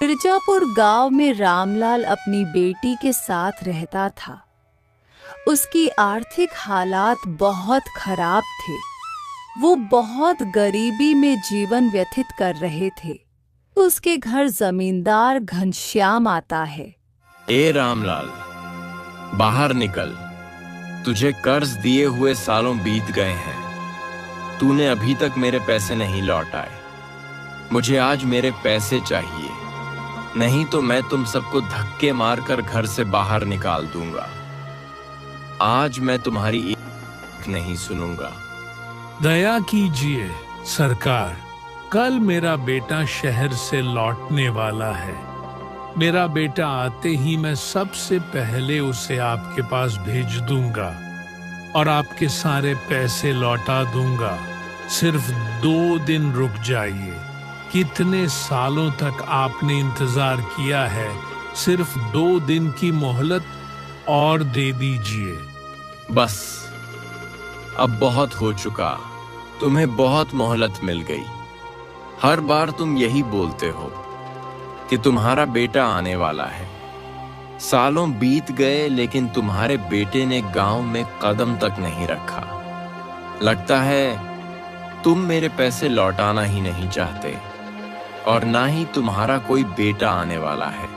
मिर्जापुर गांव में रामलाल अपनी बेटी के साथ रहता था। उसकी आर्थिक हालात बहुत खराब थे। वो बहुत गरीबी में जीवन व्यतीत कर रहे थे। उसके घर जमींदार घनश्याम आता है। ए रामलाल, बाहर निकल। तुझे कर्ज दिए हुए सालों बीत गए हैं। तूने अभी तक मेरे पैसे नहीं लौटाए। मुझे आज मेरे पैसे चाहिए, नहीं तो मैं तुम सबको धक्के मारकर घर से बाहर निकाल दूंगा। आज मैं तुम्हारी एक नहीं सुनूंगा। दया कीजिए सरकार, कल मेरा बेटा शहर से लौटने वाला है। मेरा बेटा आते ही मैं सबसे पहले उसे आपके पास भेज दूंगा और आपके सारे पैसे लौटा दूंगा। सिर्फ 2 दिन रुक जाइए। कितने सालों तक आपने इंतजार किया है, सिर्फ 2 दिन की मोहलत और दे दीजिए। बस, अब बहुत हो चुका। तुम्हें बहुत मोहलत मिल गई। हर बार तुम यही बोलते हो कि तुम्हारा बेटा आने वाला है। सालों बीत गए लेकिन तुम्हारे बेटे ने गांव में कदम तक नहीं रखा। लगता है तुम मेरे पैसे लौटाना ही नहीं चाहते और ना ही तुम्हारा कोई बेटा आने वाला है।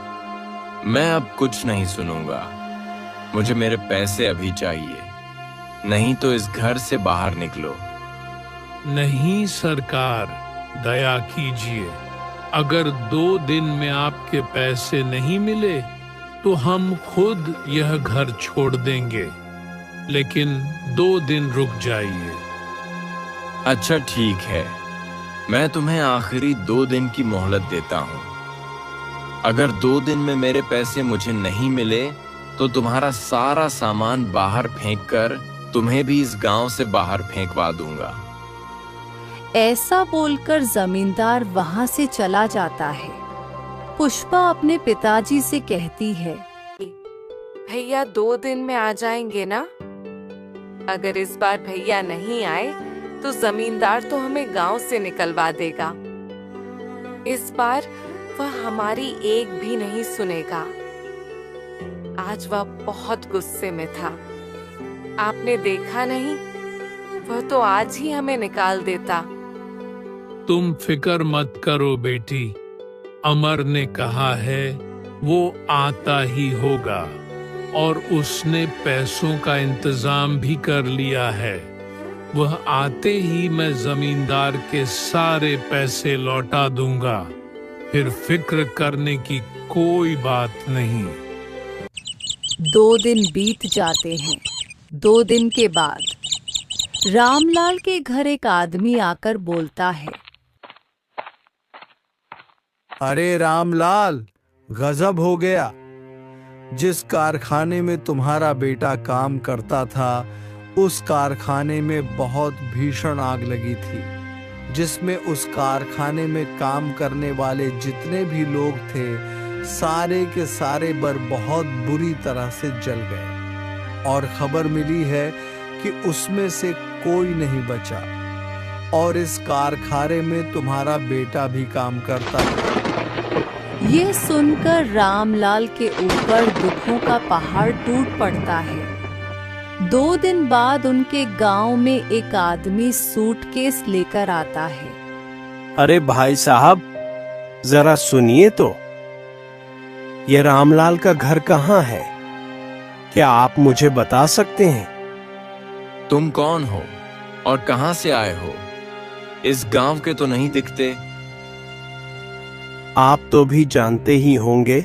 मैं अब कुछ नहीं सुनूंगा। मुझे मेरे पैसे अभी चाहिए, नहीं तो इस घर से बाहर निकलो। नहीं सरकार, दया कीजिए। अगर 2 दिन में आपके पैसे नहीं मिले तो हम खुद यह घर छोड़ देंगे, लेकिन 2 दिन रुक जाइए। अच्छा ठीक है, मैं तुम्हें आखिरी 2 दिन की मोहलत देता हूँ। अगर 2 दिन में मेरे पैसे मुझे नहीं मिले तो तुम्हारा सारा सामान बाहर फेंककर तुम्हें भी इस गांव से बाहर फेंकवा दूंगा। ऐसा बोलकर जमींदार वहां से चला जाता है। पुष्पा अपने पिताजी से कहती है, भैया 2 दिन में आ जाएंगे ना? अगर इस बार भैया नहीं आए तो जमींदार तो हमें गांव से निकलवा देगा। इस बार वह हमारी एक भी नहीं सुनेगा। आज वह बहुत गुस्से में था। आपने देखा नहीं, वह तो आज ही हमें निकाल देता। तुम फिक्र मत करो बेटी, अमर ने कहा है वो आता ही होगा और उसने पैसों का इंतजाम भी कर लिया है। वह आते ही मैं जमींदार के सारे पैसे लौटा दूंगा। फिर फिक्र करने की कोई बात नहीं। 2 दिन बीत जाते हैं। 2 दिन के बाद रामलाल के घर एक आदमी आकर बोलता है, अरे रामलाल, गजब हो गया। जिस कारखाने में तुम्हारा बेटा काम करता था, उस कारखाने में बहुत भीषण आग लगी थी, जिसमें उस कारखाने में काम करने वाले जितने भी लोग थे, सारे के सारे बहुत बुरी तरह से जल गए। और खबर मिली है कि उसमें से कोई नहीं बचा। और इस कारखाने में तुम्हारा बेटा भी काम करता है। ये सुनकर रामलाल के ऊपर दुखों का पहाड़ टूट पड़ता है। 2 दिन बाद उनके गांव में एक आदमी सूटकेस लेकर आता है। अरे भाई साहब, जरा सुनिए तो, ये रामलाल का घर कहाँ है? क्या आप मुझे बता सकते हैं? तुम कौन हो और कहां से आए हो? इस गांव के तो नहीं दिखते। आप तो भी जानते ही होंगे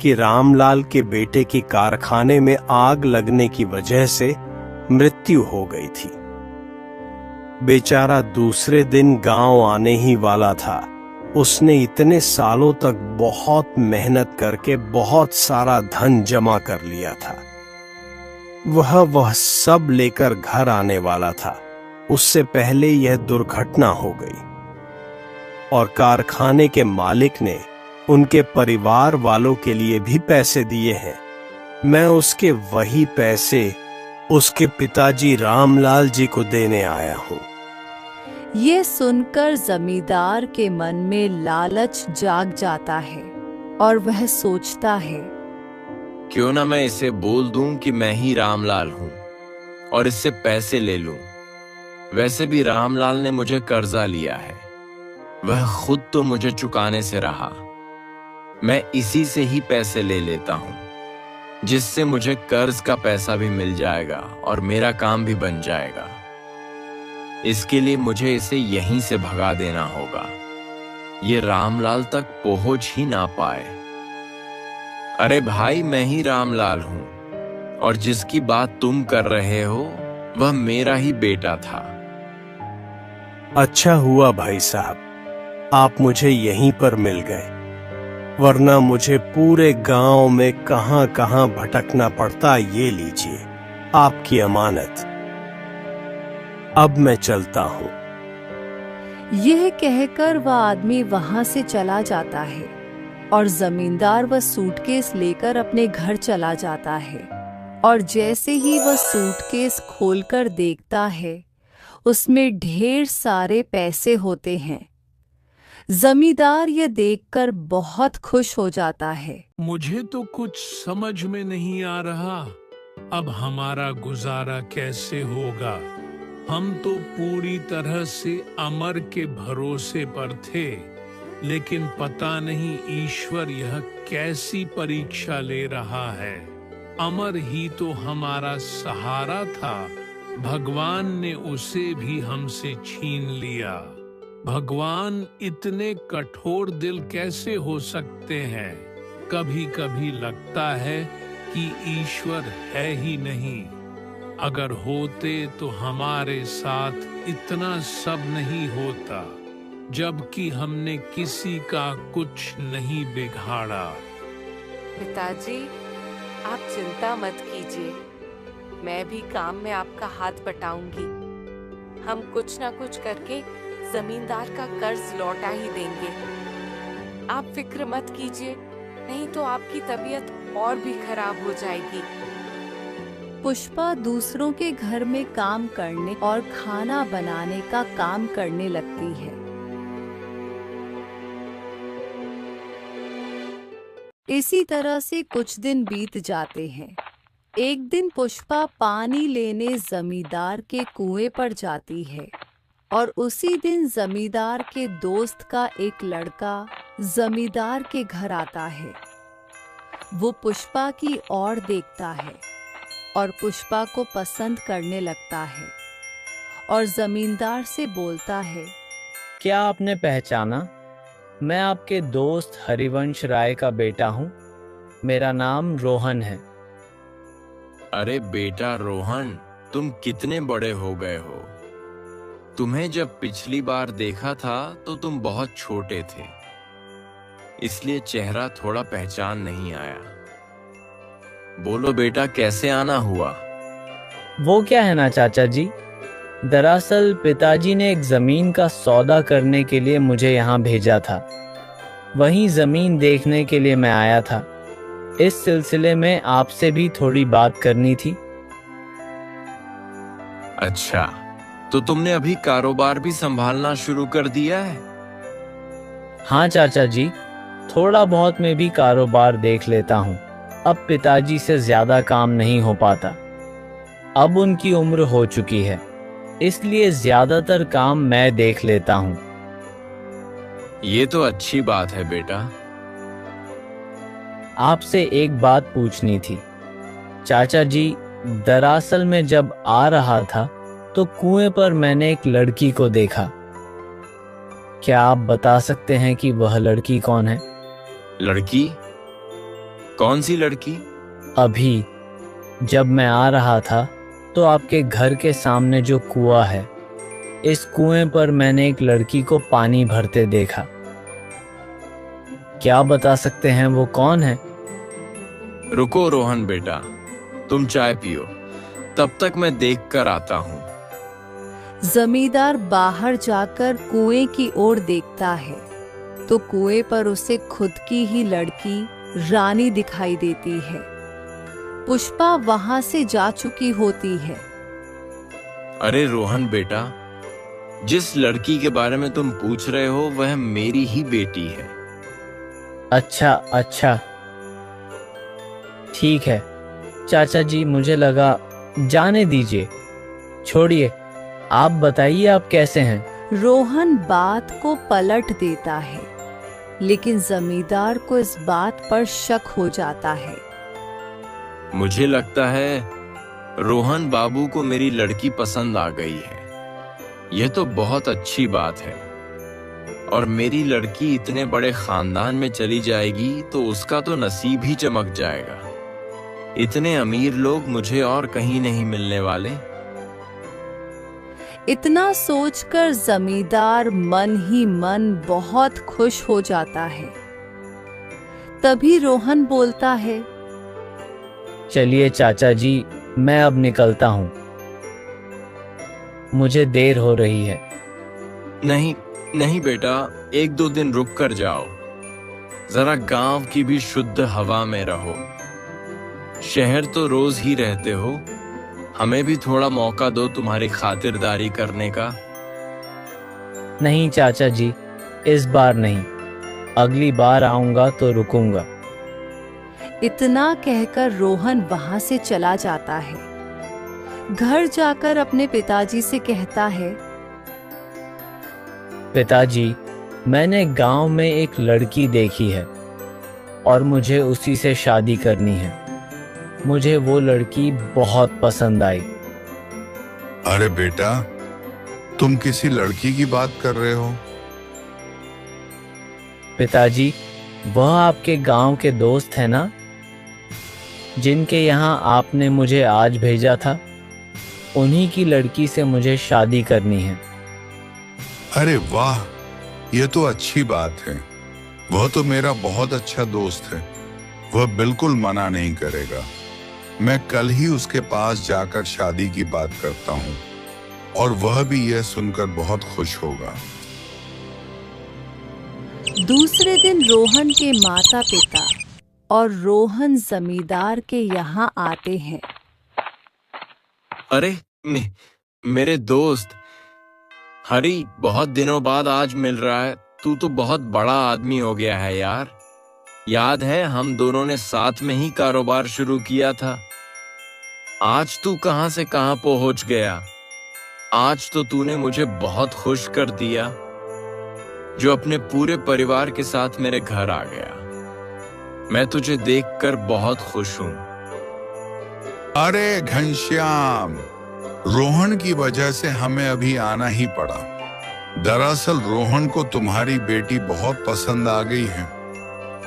कि रामलाल के बेटे की कारखाने में आग लगने की वजह से मृत्यु हो गई थी। बेचारा दूसरे दिन गांव आने ही वाला था। उसने इतने सालों तक बहुत मेहनत करके बहुत सारा धन जमा कर लिया था। वह सब लेकर घर आने वाला था। उससे पहले यह दुर्घटना हो गई और कारखाने के मालिक ने उनके परिवार वालों के लिए भी पैसे दिए हैं। मैं उसके वही पैसे उसके पिताजी रामलाल जी को देने आया हूँ। ये सुनकर जमींदार के मन में लालच जाग जाता है। और वह सोचता है, क्यों ना मैं इसे बोल दूं कि मैं ही रामलाल हूं और इससे पैसे ले लूं। वैसे भी रामलाल ने मुझे कर्जा लिया है, वह खुद तो मुझे चुकाने से रहा। मैं इसी से ही पैसे ले लेता हूं, जिससे मुझे कर्ज का पैसा भी मिल जाएगा और मेरा काम भी बन जाएगा। इसके लिए मुझे इसे यहीं से भगा देना होगा, ये रामलाल तक पहुंच ही ना पाए। अरे भाई, मैं ही रामलाल हूं और जिसकी बात तुम कर रहे हो वह मेरा ही बेटा था। अच्छा हुआ भाई साहब, आप मुझे यहीं पर मिल गए, वरना मुझे पूरे गांव में कहां कहां भटकना पड़ता। ये लीजिए आपकी अमानत, अब मैं चलता हूं। यह कहकर वह आदमी वहां से चला जाता है और जमींदार वह सूटकेस लेकर अपने घर चला जाता है। और जैसे ही वह सूटकेस खोलकर देखता है, उसमें ढेर सारे पैसे होते हैं। जमींदार यह देखकर बहुत खुश हो जाता है। मुझे तो कुछ समझ में नहीं आ रहा, अब हमारा गुजारा कैसे होगा। हम तो पूरी तरह से अमर के भरोसे पर थे, लेकिन पता नहीं ईश्वर यह कैसी परीक्षा ले रहा है। अमर ही तो हमारा सहारा था, भगवान ने उसे भी हमसे छीन लिया। भगवान इतने कठोर दिल कैसे हो सकते हैं। कभी कभी लगता है कि ईश्वर है ही नहीं। अगर होते तो हमारे साथ इतना सब नहीं होता, जबकि हमने किसी का कुछ नहीं बिगाड़ा। पिताजी, आप चिंता मत कीजिए, मैं भी काम में आपका हाथ बटाऊंगी। हम कुछ ना कुछ करके जमींदार का कर्ज लौटा ही देंगे। आप फिक्र मत कीजिए, नहीं तो आपकी तबीयत और भी खराब हो जाएगी। पुष्पा दूसरों के घर में काम करने और खाना बनाने का काम करने लगती है। इसी तरह से कुछ दिन बीत जाते हैं। एक दिन पुष्पा पानी लेने जमींदार के कुएं पर जाती है और उसी दिन जमींदार के दोस्त का एक लड़का जमींदार के घर आता है। वो पुष्पा की ओर देखता है और पुष्पा को पसंद करने लगता है और जमींदार से बोलता है, क्या आपने पहचाना? मैं आपके दोस्त हरिवंश राय का बेटा हूँ। मेरा नाम रोहन है। अरे बेटा रोहन, तुम कितने बड़े हो गए हो। तुम्हें जब पिछली बार देखा था तो तुम बहुत छोटे थे, इसलिए चेहरा थोड़ा पहचान नहीं आया। बोलो बेटा, कैसे आना हुआ? वो क्या है ना चाचा जी, दरअसल पिताजी ने एक जमीन का सौदा करने के लिए मुझे यहाँ भेजा था। वहीं जमीन देखने के लिए मैं आया था। इस सिलसिले में आपसे भी थोड़ी बात करनी थी। अच्छा, तो तुमने अभी कारोबार भी संभालना शुरू कर दिया है? हाँ चाचा जी, थोड़ा बहुत मैं भी कारोबार देख लेता हूँ। अब पिताजी से ज्यादा काम नहीं हो पाता। अब उनकी उम्र हो चुकी है, इसलिए ज्यादातर काम मैं देख लेता हूँ। ये तो अच्छी बात है बेटा। आपसे एक बात पूछनी थी चाचा जी। दरअसल में जब आ रहा था तो कुएं पर मैंने एक लड़की को देखा। क्या आप बता सकते हैं कि वह लड़की कौन है? लड़की? कौन सी लड़की? अभी जब मैं आ रहा था तो आपके घर के सामने जो कुआं है, इस कुएं पर मैंने एक लड़की को पानी भरते देखा। क्या बता सकते हैं वो कौन है? रुको रोहन बेटा, तुम चाय पियो, तब तक मैं देख कर आता हूँ। जमींदार बाहर जाकर कुएं की ओर देखता है तो कुएं पर उसे खुद की ही लड़की रानी दिखाई देती है। पुष्पा वहां से जा चुकी होती है। अरे रोहन बेटा, जिस लड़की के बारे में तुम पूछ रहे हो वह मेरी ही बेटी है। अच्छा अच्छा, ठीक है चाचा जी, मुझे लगा, जाने दीजिए, छोड़िए, आप बताइए आप कैसे हैं। रोहन बात को पलट देता है, लेकिन जमींदार को इस बात पर शक हो जाता है। मुझे लगता है रोहन बाबू को मेरी लड़की पसंद आ गई है। यह तो बहुत अच्छी बात है। और मेरी लड़की इतने बड़े खानदान में चली जाएगी तो उसका तो नसीब ही चमक जाएगा। इतने अमीर लोग मुझे और कहीं नहीं मिलने वाले। इतना सोचकर जमींदार मन ही मन बहुत खुश हो जाता है। तभी रोहन बोलता है, चलिए चाचा जी, मैं अब निकलता हूँ, मुझे देर हो रही है। नहीं नहीं बेटा, 1-2 दिन रुक कर जाओ। जरा गांव की भी शुद्ध हवा में रहो। शहर तो रोज ही रहते हो, हमें भी थोड़ा मौका दो तुम्हारी खातिरदारी करने का। नहीं चाचा जी, इस बार नहीं, अगली बार आऊंगा तो रुकूंगा। इतना कहकर रोहन वहां से चला जाता है। घर जाकर अपने पिताजी से कहता है, पिताजी, मैंने गांव में एक लड़की देखी है और मुझे उसी से शादी करनी है। मुझे वो लड़की बहुत पसंद आई। अरे बेटा, तुम किसी लड़की की बात कर रहे हो? पिताजी, वह आपके गांव के दोस्त है ना, जिनके यहाँ आपने मुझे आज भेजा था? उन्हीं की लड़की से मुझे शादी करनी है। अरे वाह, ये तो अच्छी बात है। वह तो मेरा बहुत अच्छा दोस्त है, वह बिल्कुल मना नहीं करेगा। मैं कल ही उसके पास जाकर शादी की बात करता हूँ और वह भी यह सुनकर बहुत खुश होगा। दूसरे दिन रोहन के माता पिता और रोहन जमींदार के यहाँ आते हैं। अरे मेरे दोस्त हरी, बहुत दिनों बाद आज मिल रहा है। तू तो बहुत बड़ा आदमी हो गया है यार। याद है हम दोनों ने साथ में ही कारोबार शुरू किया था। आज तू कहां से कहां पहुंच गया। आज तो तूने मुझे बहुत खुश कर दिया, जो अपने पूरे परिवार के साथ मेरे घर आ गया। मैं तुझे देखकर बहुत खुश हूं। अरे घनश्याम, रोहन की वजह से हमें अभी आना ही पड़ा। दरअसल रोहन को तुम्हारी बेटी बहुत पसंद आ गई है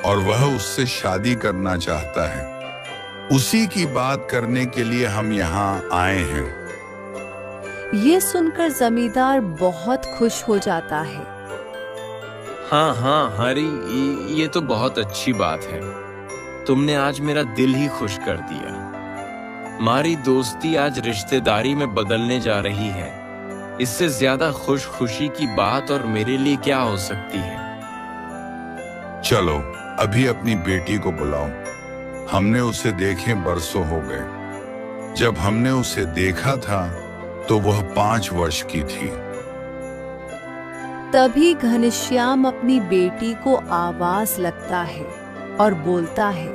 और वह उससे शादी करना चाहता है। उसी की बात करने के लिए हम यहाँ आए हैं। ये सुनकर जमींदार बहुत खुश हो जाता है। हाँ हाँ हरी, ये तो बहुत अच्छी बात है। तुमने आज मेरा दिल ही खुश कर दिया। हमारी दोस्ती आज रिश्तेदारी में बदलने जा रही है। इससे ज्यादा खुशी की बात और मेरे लिए क्या हो सकती है। चलो अभी अपनी बेटी को बुलाओ। हमने उसे देखे बरसों हो गए। जब हमने उसे देखा था तो वह 5 वर्ष की थी। तभी घनश्याम अपनी बेटी को आवाज लगता है और बोलता है,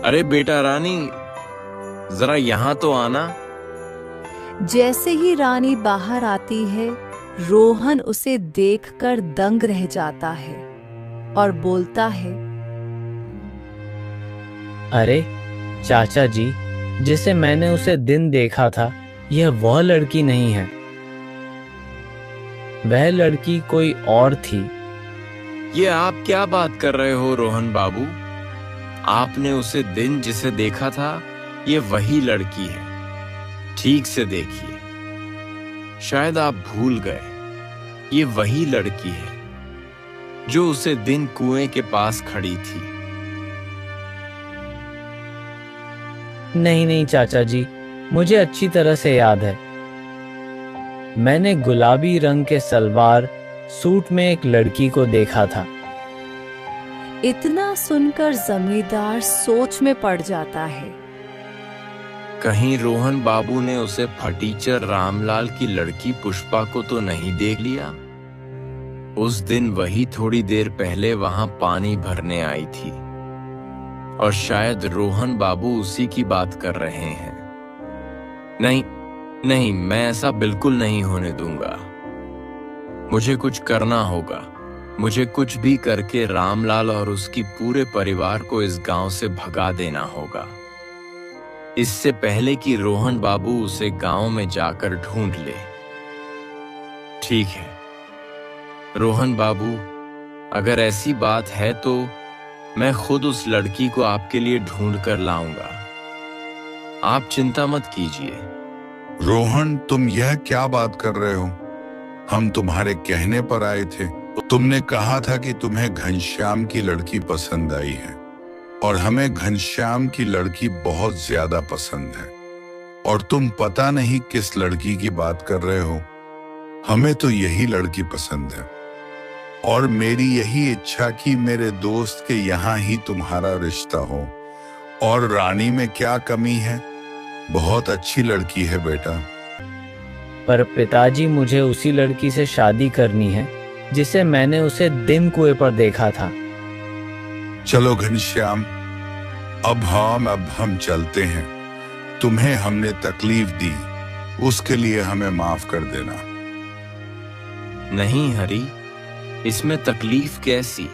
अरे बेटा रानी, जरा यहाँ तो आना। जैसे ही रानी बाहर आती है, रोहन उसे देखकर दंग रह जाता है और बोलता है, अरे चाचा जी, जिसे मैंने उसे दिन देखा था, यह वह लड़की नहीं है। वह लड़की कोई और थी। ये आप क्या बात कर रहे हो रोहन बाबू? आपने उसे दिन जिसे देखा था, ये वही लड़की है। ठीक से देखिए, शायद आप भूल गए। ये वही लड़की है जो उसे दिन कुएं के पास खड़ी थी। नहीं नहीं चाचा जी, मुझे अच्छी तरह से याद है। मैंने गुलाबी रंग के सलवार सूट में एक लड़की को देखा था। इतना सुनकर जमींदार सोच में पड़ जाता है। कहीं रोहन बाबू ने उसे फटीचर रामलाल की लड़की पुष्पा को तो नहीं देख लिया? उस दिन वही थोड़ी देर पहले वहां पानी भरने आई थी और शायद रोहन बाबू उसी की बात कर रहे हैं। नहीं नहीं, मैं ऐसा बिल्कुल नहीं होने दूंगा। मुझे कुछ करना होगा। मुझे कुछ भी करके रामलाल और उसकी पूरे परिवार को इस गांव से भगा देना होगा, इससे पहले कि रोहन बाबू उसे गांव में जाकर ढूंढ ले। ठीक है रोहन बाबू, अगर ऐसी बात है तो मैं खुद उस लड़की को आपके लिए ढूंढ कर लाऊंगा। आप चिंता मत कीजिए। रोहन, तुम यह क्या बात कर रहे हो? हम तुम्हारे कहने पर आए थे। तुमने कहा था कि तुम्हें घनश्याम की लड़की पसंद आई है और हमें घनश्याम की लड़की बहुत ज्यादा पसंद है, और तुम पता नहीं किस लड़की की बात कर रहे हो। हमें तो यही लड़की पसंद है और मेरी यही इच्छा कि मेरे दोस्त के यहाँ ही तुम्हारा रिश्ता हो। और रानी में क्या कमी है? बहुत अच्छी लड़की है बेटा। पर पिताजी, मुझे उसी लड़की से शादी करनी है जिसे मैंने उसे दिन कुएं पर देखा था। चलो घनश्याम, अब हम चलते हैं। तुम्हें हमने तकलीफ दी, उसके लिए हमें माफ कर देना। नहीं हरी, इसमें तकलीफ कैसी?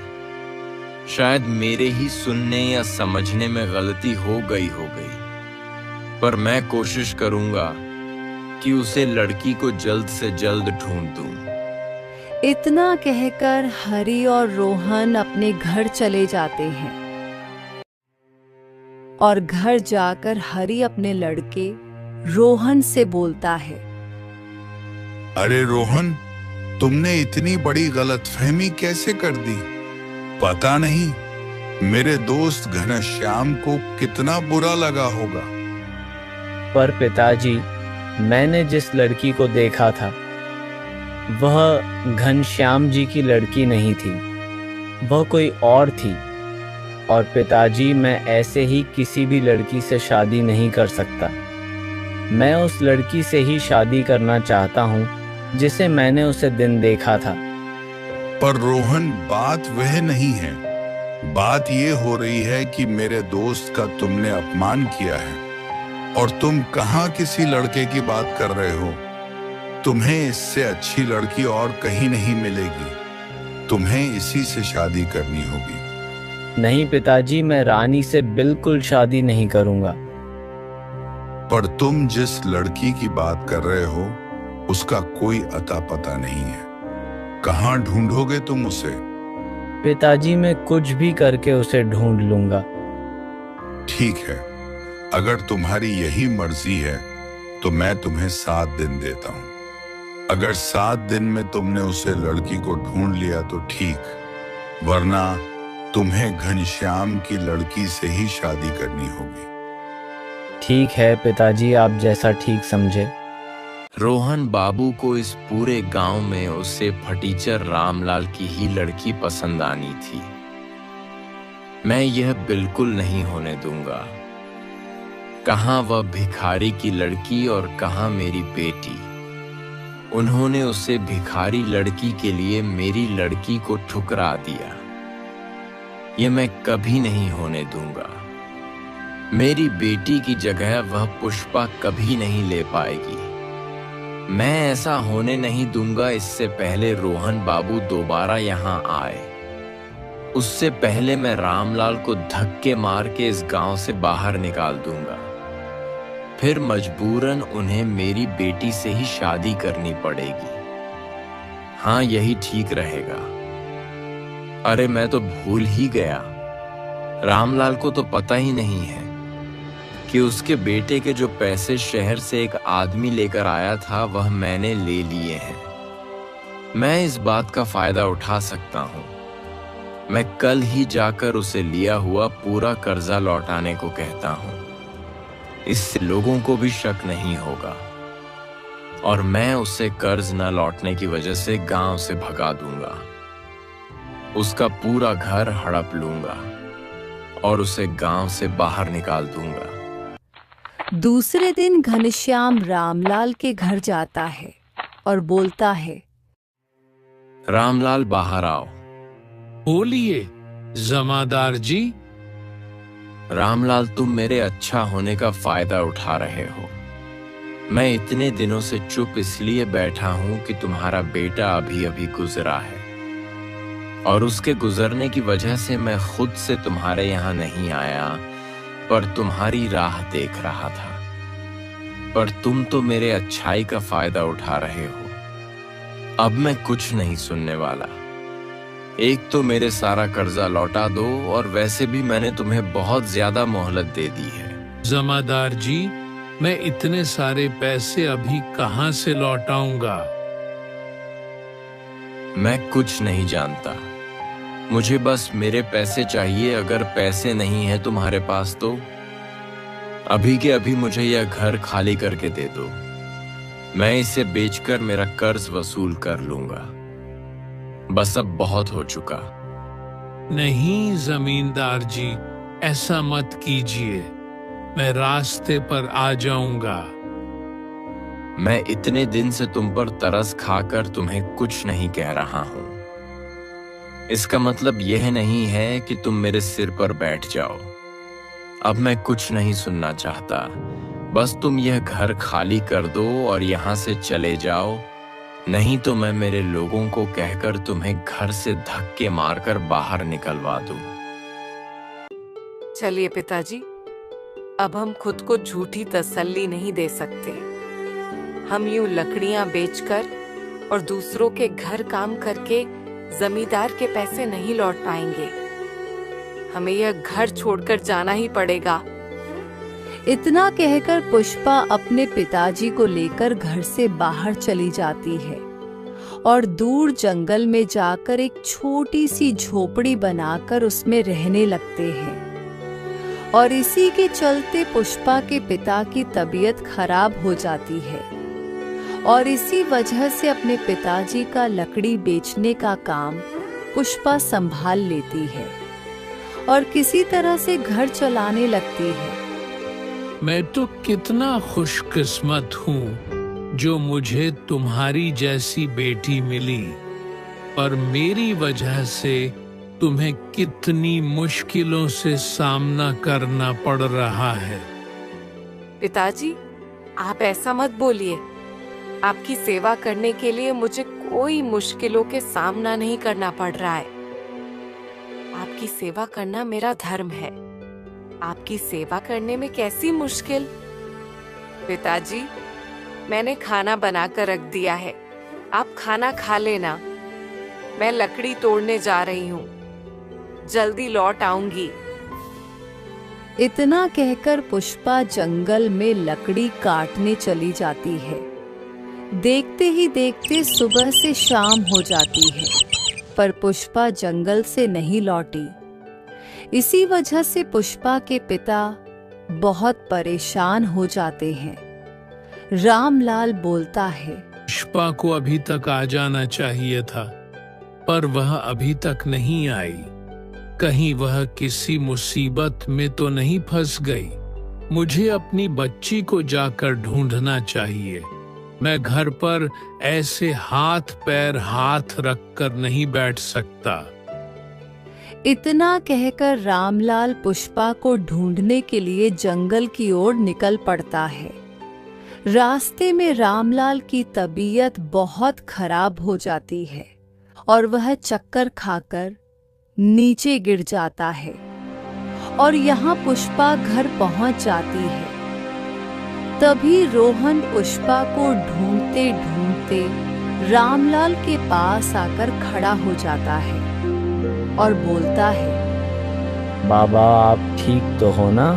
शायद मेरे ही सुनने या समझने में गलती हो गई, पर मैं कोशिश करूंगा कि उसे लड़की को जल्द से जल्द ढूंढ दूं। इतना कहकर हरी और रोहन अपने घर चले जाते हैं और घर जाकर हरी अपने लड़के रोहन से बोलता है, अरे रोहन, तुमने इतनी बड़ी गलतफहमी कैसे कर दी? पता नहीं मेरे दोस्त घनश्याम को कितना बुरा लगा होगा। पर पिताजी, मैंने जिस लड़की को देखा था वह घनश्याम जी की लड़की नहीं थी, वह कोई और थी। और पिताजी, मैं ऐसे ही किसी भी लड़की से शादी नहीं कर सकता। मैं उस लड़की से ही शादी करना चाहता हूँ जिसे मैंने उसे दिन देखा था। पर रोहन, बात वह नहीं है। बात ये हो रही है कि मेरे दोस्त का तुमने अपमान किया है और तुम कहाँ किसी लड़के की बात कर रहे हो। तुम्हें इससे अच्छी लड़की और कहीं नहीं मिलेगी। तुम्हें इसी से शादी करनी होगी। नहीं पिताजी, मैं रानी से बिल्कुल शादी नहीं करूंगा। पर तुम जिस लड़की की बात कर रहे हो उसका कोई अता पता नहीं है। कहाँ ढूंढोगे तुम उसे? पिताजी, मैं कुछ भी करके उसे ढूंढ लूंगा। ठीक है, अगर तुम्हारी यही मर्जी है तो मैं तुम्हें 7 दिन देता हूँ। अगर 7 दिन में तुमने उसे लड़की को ढूंढ लिया तो ठीक, वरना तुम्हें घनश्याम की लड़की से ही शादी करनी होगी। ठीक है पिताजी, आप जैसा ठीक समझे। रोहन बाबू को इस पूरे गांव में उसे फटीचर रामलाल की ही लड़की पसंद आनी थी। मैं यह बिल्कुल नहीं होने दूंगा। कहाँ वह भिखारी की लड़की और कहाँ मेरी बेटी। उन्होंने उसे भिखारी लड़की के लिए मेरी लड़की को ठुकरा दिया। यह मैं कभी नहीं होने दूंगा। मेरी बेटी की जगह वह पुष्पा कभी नहीं ले पाएगी। मैं ऐसा होने नहीं दूंगा। इससे पहले रोहन बाबू दोबारा यहाँ आए, उससे पहले मैं रामलाल को धक्के मार के इस गांव से बाहर निकाल दूंगा। फिर मजबूरन उन्हें मेरी बेटी से ही शादी करनी पड़ेगी। हाँ, यही ठीक रहेगा। अरे मैं तो भूल ही गया, रामलाल को तो पता ही नहीं है कि उसके बेटे के जो पैसे शहर से एक आदमी लेकर आया था वह मैंने ले लिए हैं। मैं इस बात का फायदा उठा सकता हूँ। मैं कल ही जाकर उसे लिया हुआ पूरा कर्जा लौटाने को कहता हूँ। इससे लोगों को भी शक नहीं होगा और मैं उसे कर्ज न लौटने की वजह से गांव से भगा दूंगा। उसका पूरा घर हड़प लूंगा और उसे गांव से बाहर निकाल दूंगा। दूसरे दिन घनश्याम रामलाल के घर जाता है और बोलता है, रामलाल बाहर आओ। बोलिए जमादार जी। रामलाल, तुम मेरे अच्छा होने का फायदा उठा रहे हो। मैं इतने दिनों से चुप इसलिए बैठा हूं कि तुम्हारा बेटा अभी अभी गुजरा है, और उसके गुजरने की वजह से मैं खुद से तुम्हारे यहाँ नहीं आया, पर तुम्हारी राह देख रहा था। पर तुम तो मेरे अच्छाई का फायदा उठा रहे हो। अब मैं कुछ नहीं सुनने वाला। एक तो मेरे सारा कर्जा लौटा दो, और वैसे भी मैंने तुम्हें बहुत ज्यादा मोहलत दे दी है। जमादार जी, मैं इतने सारे पैसे अभी कहाँ से लौटाऊंगा? मैं कुछ नहीं जानता। मुझे बस मेरे पैसे चाहिए। अगर पैसे नहीं है तुम्हारे पास तो अभी के अभी मुझे यह घर खाली करके दे दो। मैं इसे बेचकर मेरा कर्ज वसूल कर लूंगा। बस अब बहुत हो चुका। नहीं जमींदार जी, ऐसा मत कीजिए। मैं रास्ते पर आ जाऊंगा। मैं इतने दिन से तुम पर तरस खाकर तुम्हें कुछ नहीं कह रहा हूं। इसका मतलब यह नहीं है कि तुम मेरे सिर पर बैठ जाओ। अब मैं कुछ नहीं सुनना चाहता। बस तुम यह घर खाली कर दो और यहां से चले जाओ, नहीं तो मैं मेरे लोगों को कहकर तुम्हें घर से धक्के मारकर बाहर निकलवा दूं। चलिए पिताजी, अब हम खुद को झूठी तसल्ली नहीं दे सकते। हम यूं लकड़ियां बेचकर और दूसरों के घर काम करके जमींदार के पैसे नहीं लौट पाएंगे। हमें यह घर छोड़कर जाना ही पड़ेगा। इतना कहकर पुष्पा अपने पिताजी को लेकर घर से बाहर चली जाती है और दूर जंगल में जाकर एक छोटी सी झोपड़ी बनाकर उसमें रहने लगते हैं। और इसी के चलते पुष्पा के पिता की तबीयत खराब हो जाती है, और इसी वजह से अपने पिताजी का लकड़ी बेचने का काम पुष्पा संभाल लेती है और किसी तरह से घर चलाने लगती है। मैं तो कितना खुशकिस्मत हूँ जो मुझे तुम्हारी जैसी बेटी मिली, पर मेरी वजह से तुम्हें कितनी मुश्किलों से सामना करना पड़ रहा है। पिताजी, आप ऐसा मत बोलिए। आपकी सेवा करने के लिए मुझे कोई मुश्किलों के सामना नहीं करना पड़ रहा है। आपकी सेवा करना मेरा धर्म है। आपकी सेवा करने में कैसी मुश्किल? पिताजी, मैंने खाना बनाकर रख दिया है, आप खाना खा लेना। मैं लकड़ी तोड़ने जा रही हूँ, जल्दी लौट आऊंगी। इतना कहकर पुष्पा जंगल में लकड़ी काटने चली जाती है। देखते ही देखते सुबह से शाम हो जाती है, पर पुष्पा जंगल से नहीं लौटी। इसी वजह से पुष्पा के पिता बहुत परेशान हो जाते हैं। रामलाल बोलता है, पुष्पा को अभी तक आ जाना चाहिए था, पर वह अभी तक नहीं आई। कहीं वह किसी मुसीबत में तो नहीं फंस गई। मुझे अपनी बच्ची को जाकर ढूंढना चाहिए। मैं घर पर ऐसे हाथ पैर हाथ रखकर नहीं बैठ सकता। इतना कहकर रामलाल पुष्पा को ढूंढने के लिए जंगल की ओर निकल पड़ता है। रास्ते में रामलाल की तबीयत बहुत खराब हो जाती है और वह चक्कर खाकर नीचे गिर जाता है, और यहाँ पुष्पा घर पहुंच जाती है। तभी रोहन पुष्पा को ढूंढते ढूंढते रामलाल के पास आकर खड़ा हो जाता है और बोलता है, बाबा आप ठीक तो हो ना?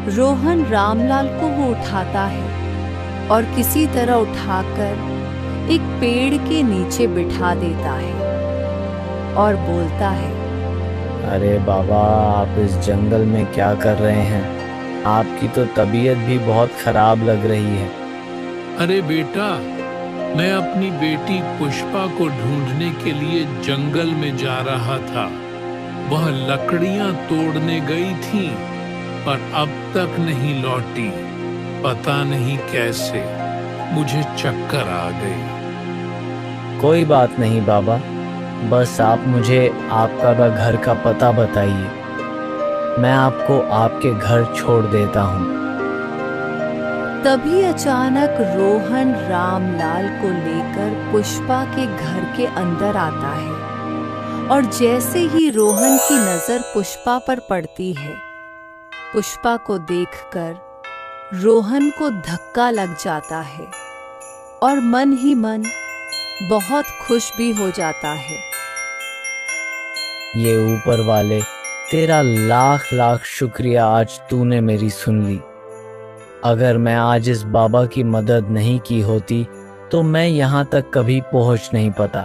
रोहन रामलाल को वो उठाता है और किसी तरह उठाकर एक पेड़ के नीचे बिठा देता है और बोलता है, अरे बाबा आप इस जंगल में क्या कर रहे हैं? आपकी तो तबीयत भी बहुत खराब लग रही है। अरे बेटा, मैं अपनी बेटी पुष्पा को ढूंढने के लिए जंगल में जा रहा था। वह लकड़ियां तोड़ने गई थी, पर अब तक नहीं लौटी। पता नहीं कैसे मुझे चक्कर आ गई। कोई बात नहीं बाबा, बस आप मुझे आपका घर का पता बताइए, मैं आपको आपके घर छोड़ देता हूँ। तभी अचानक रोहन रामलाल को लेकर पुष्पा के घर के अंदर आता है और जैसे ही रोहन की नजर पुष्पा पर पड़ती है, पुष्पा को देखकर रोहन को धक्का लग जाता है और मन ही मन बहुत खुश भी हो जाता है। ये ऊपर वाले, तेरा लाख लाख शुक्रिया, आज तूने मेरी सुन ली। अगर मैं आज इस बाबा की मदद नहीं की होती तो मैं यहाँ तक कभी पहुँच नहीं पाता।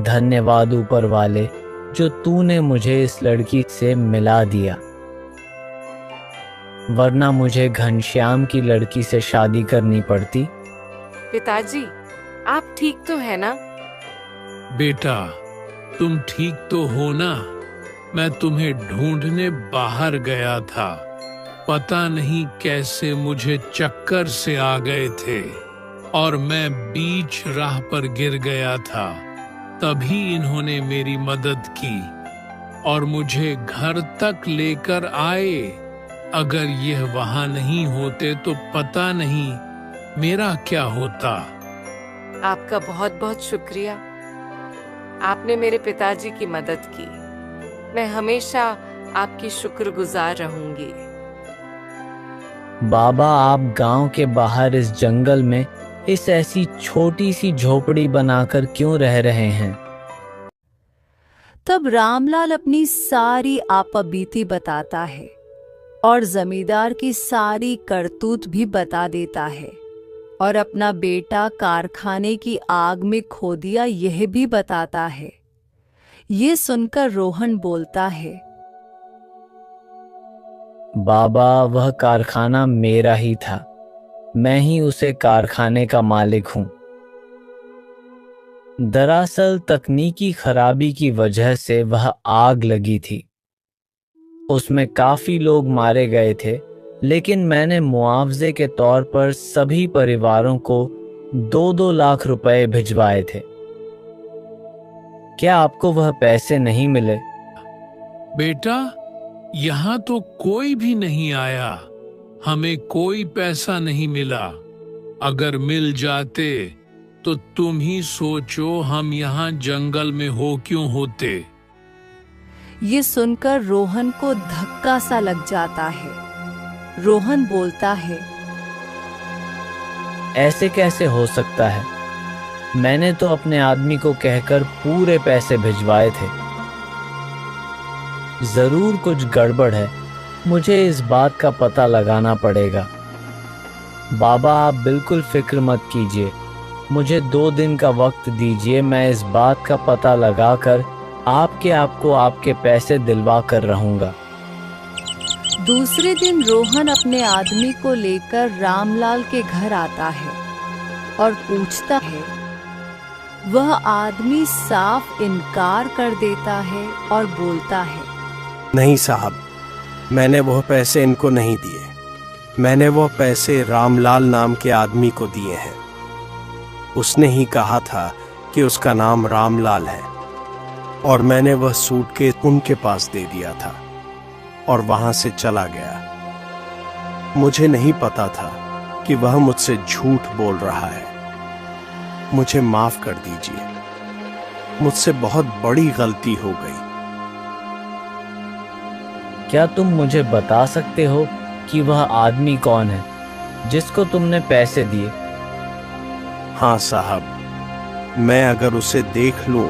धन्यवाद ऊपर वाले, जो तूने मुझे इस लड़की से मिला दिया, वरना मुझे घनश्याम की लड़की से शादी करनी पड़ती। पिताजी, आप ठीक तो है ना? बेटा, तुम ठीक तो हो ना? मैं तुम्हें ढूंढने बाहर गया था, पता नहीं कैसे मुझे चक्कर से आ गए थे और मैं बीच राह पर गिर गया था। तभी इन्होंने मेरी मदद की और मुझे घर तक लेकर आए। अगर यह वहां नहीं होते तो पता नहीं मेरा क्या होता। आपका बहुत बहुत शुक्रिया, आपने मेरे पिताजी की मदद की। मैं हमेशा आपकी शुक्रगुजार रहूंगी। बाबा, आप गांव के बाहर इस जंगल में इस ऐसी छोटी सी झोपड़ी बनाकर क्यों रह रहे हैं? तब रामलाल अपनी सारी आपबीती बताता है और जमींदार की सारी करतूत भी बता देता है और अपना बेटा कारखाने की आग में खो दिया यह भी बताता है। ये सुनकर रोहन बोलता है, बाबा, वह कारखाना मेरा ही था, मैं ही उसे कारखाने का मालिक हूं। दरअसल तकनीकी खराबी की वजह से वह आग लगी थी। उसमें काफी लोग मारे गए थे, लेकिन मैंने मुआवजे के तौर पर सभी परिवारों को 2-2 लाख रुपए भिजवाए थे। क्या आपको वह पैसे नहीं मिले? बेटा, यहाँ तो कोई भी नहीं आया, हमें कोई पैसा नहीं मिला। अगर मिल जाते तो तुम ही सोचो हम यहाँ जंगल में हो क्यों होते। ये सुनकर रोहन को धक्का सा लग जाता है। रोहन बोलता है, ऐसे कैसे हो सकता है? मैंने तो अपने आदमी को कहकर पूरे पैसे भिजवाए थे। जरूर कुछ गड़बड़ है, मुझे इस बात का पता लगाना पड़ेगा। बाबा, आप बिल्कुल फिक्र मत कीजिए, मुझे 2 दिन का वक्त दीजिए, मैं इस बात का पता लगाकर आपको आपके पैसे दिलवा कर रहूंगा। दूसरे दिन रोहन अपने आदमी को लेकर रामलाल के घर आता है और पूछता है। वह आदमी साफ इनकार कर देता है और बोलता है, नहीं साहब, मैंने वह पैसे इनको नहीं दिए। मैंने वह पैसे रामलाल नाम के आदमी को दिए हैं। उसने ही कहा था कि उसका नाम रामलाल है और मैंने वह सूटकेस उनके पास दे दिया था और वहां से चला गया। मुझे नहीं पता था कि वह मुझसे झूठ बोल रहा है। मुझे माफ कर दीजिए, मुझसे बहुत बड़ी गलती हो गई। क्या तुम मुझे बता सकते हो कि वह आदमी कौन है जिसको तुमने पैसे दिए? हाँ साहब, मैं अगर उसे देख लूं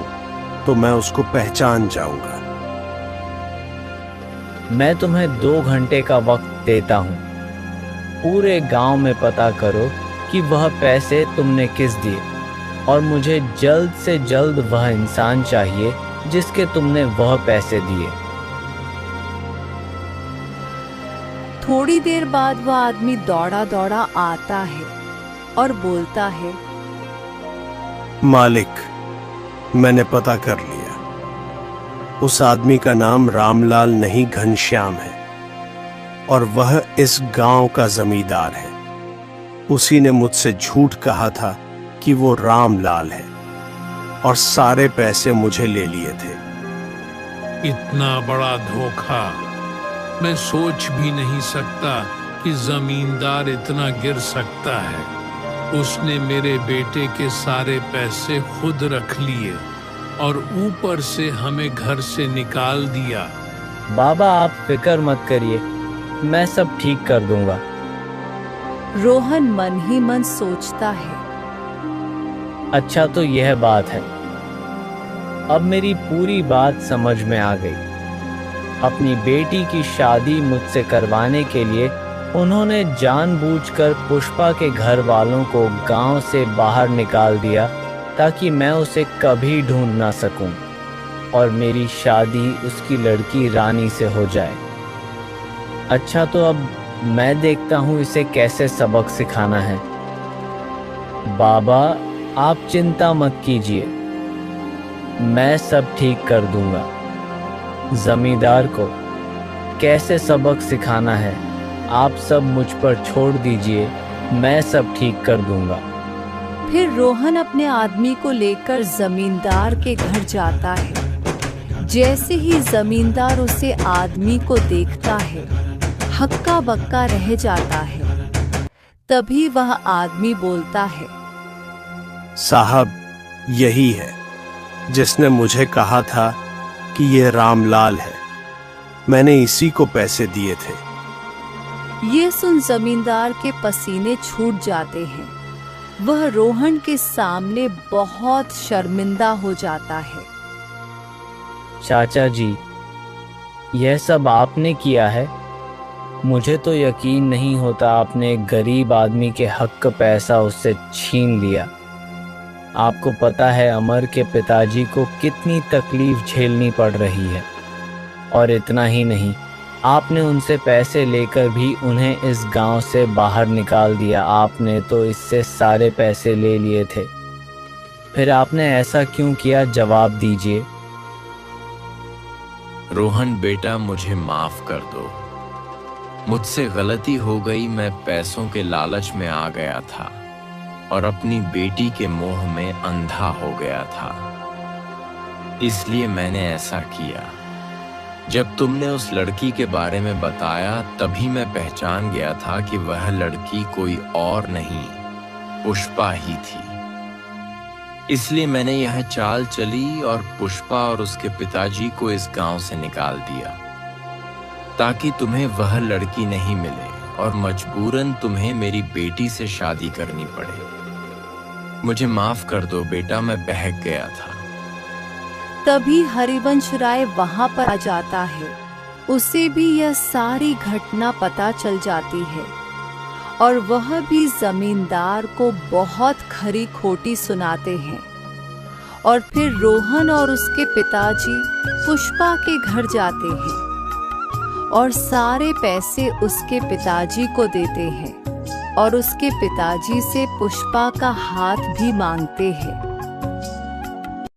तो मैं उसको पहचान जाऊंगा। मैं तुम्हें 2 घंटे का वक्त देता हूँ। पूरे गांव में पता करो कि वह पैसे तुमने किस दिए और मुझे जल्द से जल्द वह इंसान चाहिए जिसके तुमने वह पैसे दिए। थोड़ी देर बाद वह आदमी दौड़ा दौड़ा आता है और बोलता है, मालिक, मैंने पता कर लिया। उस आदमी का नाम रामलाल नहीं घनश्याम है और वह इस गांव का जमींदार है। उसी ने मुझसे झूठ कहा था कि वो रामलाल है और सारे पैसे मुझे ले लिए थे। इतना बड़ा धोखा! मैं सोच भी नहीं सकता कि जमींदार इतना गिर सकता है। उसने मेरे बेटे के सारे पैसे खुद रख लिए और ऊपर से हमें घर से निकाल दिया। बाबा, आप फिक्र मत करिए, मैं सब ठीक कर दूंगा। रोहन मन ही मन सोचता है। अच्छा, तो यह बात है। अब मेरी पूरी बात समझ में आ गई। अपनी बेटी की शादी मुझसे करवाने के लिए उन्होंने जानबूझकर पुष्पा के घर वालों को गांव से बाहर निकाल दिया ताकि मैं उसे कभी ढूंढ ना सकूं और मेरी शादी उसकी लड़की रानी से हो जाए। अच्छा, तो अब मैं देखता हूं इसे कैसे सबक सिखाना है। बाबा, आप चिंता मत कीजिए, मैं सब ठीक कर दूंगा। जमींदार को कैसे सबक सिखाना है आप सब मुझ पर छोड़ दीजिए, मैं सब ठीक कर दूंगा। फिर रोहन अपने आदमी को लेकर जमींदार के घर जाता है। जैसे ही जमींदार उसे आदमी को देखता है, हक्का बक्का रह जाता है। तभी वह आदमी बोलता है, साहब, यही है जिसने मुझे कहा था कि ये रामलाल है। मैंने इसी को पैसे दिए थे। ये सुन जमींदार के पसीने छूट जाते हैं। वह रोहन के सामने बहुत शर्मिंदा हो जाता है। चाचा जी, यह सब आपने किया है? मुझे तो यकीन नहीं होता आपने एक गरीब आदमी के हक का पैसा उससे छीन लिया। आपको पता है अमर के पिताजी को कितनी तकलीफ झेलनी पड़ रही है। और इतना ही नहीं, आपने उनसे पैसे लेकर भी उन्हें इस गांव से बाहर निकाल दिया। आपने तो इससे सारे पैसे ले लिए थे। फिर आपने ऐसा क्यों किया, जवाब दीजिए। रोहन बेटा, मुझे माफ कर दो। मुझसे गलती हो गई। मैं पैसों के लालच में आ गया था और अपनी बेटी के मोह में अंधा हो गया था, इसलिए मैंने ऐसा किया। जब तुमने उस लड़की के बारे में बताया तभी मैं पहचान गया था कि वह लड़की कोई और नहीं, पुष्पा ही थी। इसलिए मैंने यह चाल चली और पुष्पा और उसके पिताजी को इस गांव से निकाल दिया ताकि तुम्हें वह लड़की नहीं मिले और मजबूरन तुम्हें मेरी बेटी से शादी करनी पड़े। मुझे माफ कर दो बेटा, मैं बहक गया था। तभी हरिवंश राय वहां पर आ जाता है। उसे भी यह सारी घटना पता चल जाती है और वह भी जमींदार को बहुत खरी खोटी सुनाते हैं। और फिर रोहन और उसके पिताजी पुष्पा के घर जाते हैं और सारे पैसे उसके पिताजी को देते हैं और उसके पिताजी से पुष्पा का हाथ भी मांगते हैं।